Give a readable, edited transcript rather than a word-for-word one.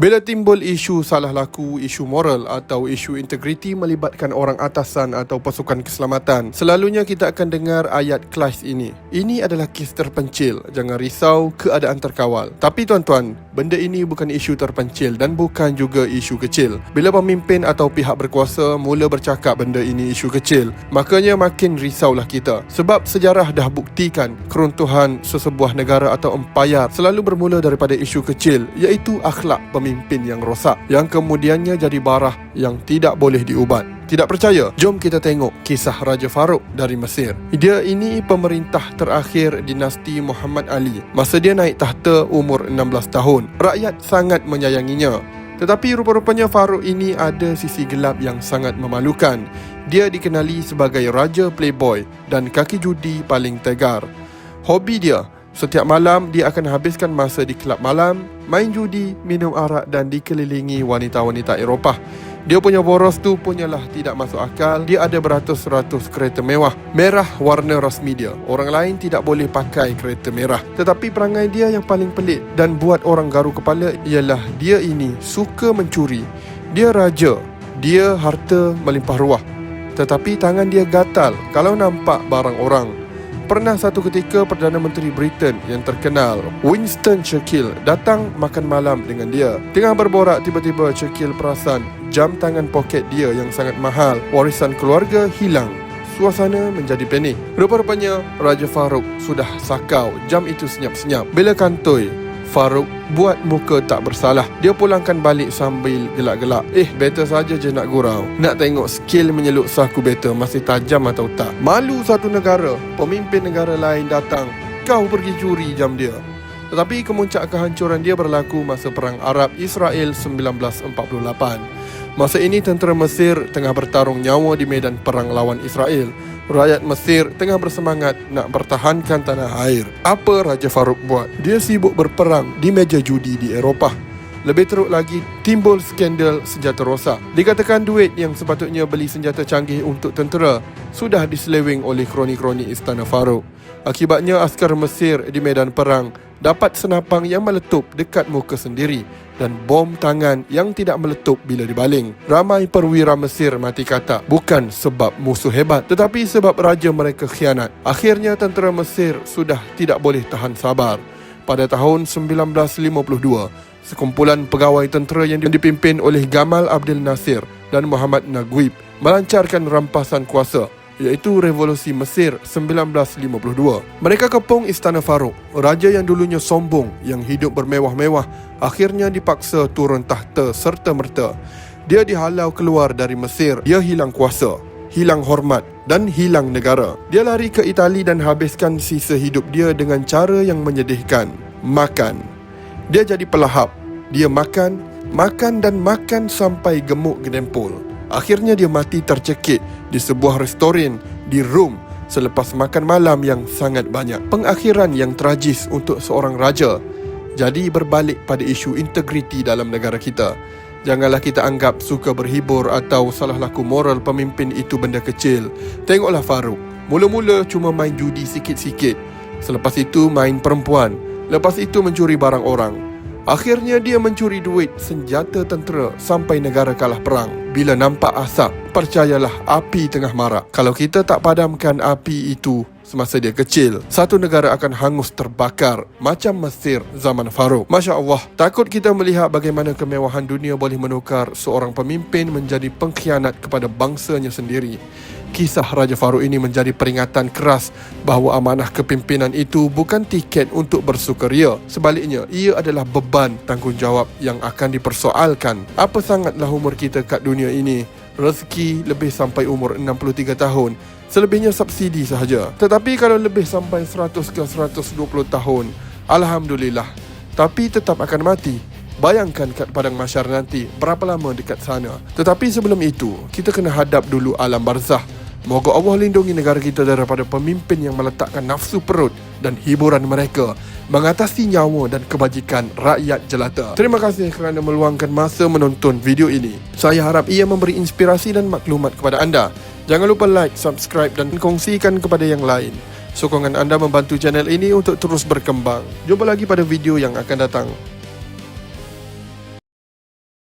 Bila timbul isu salah laku, isu moral atau isu integriti melibatkan orang atasan atau pasukan keselamatan, selalunya kita akan dengar ayat kelas ini. Ini adalah kes terpencil, jangan risau, keadaan terkawal. Tapi tuan-tuan, benda ini bukan isu terpencil dan bukan juga isu kecil. Bila pemimpin atau pihak berkuasa mula bercakap benda ini isu kecil, makanya makin risaulah kita. Sebab sejarah dah buktikan keruntuhan sesebuah negara atau empayar selalu bermula daripada isu kecil, iaitu akhlak pemimpin yang rosak, yang kemudiannya jadi barah yang tidak boleh diubat. Tidak percaya? Jom kita tengok kisah Raja Farouk dari Mesir. Dia ini pemerintah terakhir dinasti Muhammad Ali. Masa dia naik tahta umur 16 tahun, rakyat sangat menyayanginya. Tetapi rupa-rupanya Farouk ini ada sisi gelap yang sangat memalukan. Dia dikenali sebagai Raja Playboy dan kaki judi paling tegar. Hobi dia, setiap malam dia akan habiskan masa di kelab malam, main judi, minum arak dan dikelilingi wanita-wanita Eropah. Dia punya boros tu punyalah tidak masuk akal. Dia ada beratus-ratus kereta mewah, merah warna rasmi dia. Orang lain tidak boleh pakai kereta merah. Tetapi perangai dia yang paling pelik dan buat orang garu kepala ialah dia ini suka mencuri. Dia raja, dia harta melimpah ruah, tetapi tangan dia gatal kalau nampak barang orang. Pernah satu ketika Perdana Menteri Britain yang terkenal, Winston Churchill, datang makan malam dengan dia. Tengah berborak, tiba-tiba Churchill perasan jam tangan poket dia yang sangat mahal, warisan keluarga, hilang. Suasana menjadi panik. Rupa-rupanya Raja Farouk sudah sakau jam itu senyap-senyap. Bila kantoi, Farouk buat muka tak bersalah. Dia pulangkan balik sambil gelak-gelak. Better saja je nak gurau. Nak tengok skill menyeluk saku better masih tajam atau tak. Malu satu negara, pemimpin negara lain datang, kau pergi curi jam dia. Tetapi kemuncak kehancuran dia berlaku masa Perang Arab-Israel 1948. Masa ini tentera Mesir tengah bertarung nyawa di medan perang lawan Israel. Rakyat Mesir tengah bersemangat nak pertahankan tanah air. Apa Raja Farouk buat? Dia sibuk berperang di meja judi di Eropah. Lebih teruk lagi, timbul skandal senjata rosak. Dikatakan duit yang sepatutnya beli senjata canggih untuk tentera sudah diseleweng oleh kroni-kroni Istana Farouk. Akibatnya askar Mesir di medan perang dapat senapang yang meletup dekat muka sendiri dan bom tangan yang tidak meletup bila dibaling. Ramai perwira Mesir mati katak, bukan sebab musuh hebat, tetapi sebab raja mereka khianat. Akhirnya tentera Mesir sudah tidak boleh tahan sabar. Pada tahun 1952, sekumpulan pegawai tentera yang dipimpin oleh Gamal Abdel Nasir dan Muhammad Naguib melancarkan rampasan kuasa, iaitu Revolusi Mesir 1952. Mereka kepung Istana Farouk. Raja yang dulunya sombong, yang hidup bermewah-mewah, akhirnya dipaksa turun tahta serta-merta. Dia dihalau keluar dari Mesir. Dia hilang kuasa, hilang hormat dan hilang negara. Dia lari ke Itali dan habiskan sisa hidup dia dengan cara yang menyedihkan. Makan. Dia jadi pelahap. Dia makan, makan dan makan sampai gemuk gedempul. Akhirnya dia mati tercekik di sebuah restoran di Rom selepas makan malam yang sangat banyak. Pengakhiran yang tragis untuk seorang raja. Jadi berbalik pada isu integriti dalam negara kita. Janganlah kita anggap suka berhibur atau salah laku moral pemimpin itu benda kecil. Tengoklah Farouk. Mula-mula cuma main judi sikit-sikit. Selepas itu main perempuan. Lepas itu mencuri barang orang. Akhirnya dia mencuri duit senjata tentera sampai negara kalah perang. Bila nampak asap, percayalah api tengah marak. Kalau kita tak padamkan api itu semasa dia kecil, satu negara akan hangus terbakar macam Mesir zaman Farouk. Masya Allah, takut kita melihat bagaimana kemewahan dunia boleh menukar seorang pemimpin menjadi pengkhianat kepada bangsanya sendiri. Kisah Raja Farouk ini menjadi peringatan keras bahawa amanah kepimpinan itu bukan tiket untuk bersukaria. Sebaliknya, ia adalah beban tanggungjawab yang akan dipersoalkan. Apa sangatlah umur kita kat dunia ini? Rezeki lebih sampai umur 63 tahun. Selebihnya subsidi sahaja. Tetapi kalau lebih sampai 100 ke 120 tahun, Alhamdulillah. Tapi tetap akan mati. Bayangkan kat padang mahsyar nanti berapa lama dekat sana. Tetapi sebelum itu, kita kena hadap dulu alam barzah. Moga Allah lindungi negara kita daripada pemimpin yang meletakkan nafsu perut dan hiburan mereka mengatasi nyawa dan kebajikan rakyat jelata. Terima kasih kerana meluangkan masa menonton video ini. Saya harap ia memberi inspirasi dan maklumat kepada anda. Jangan lupa like, subscribe dan kongsikan kepada yang lain. Sokongan anda membantu channel ini untuk terus berkembang. Jumpa lagi pada video yang akan datang.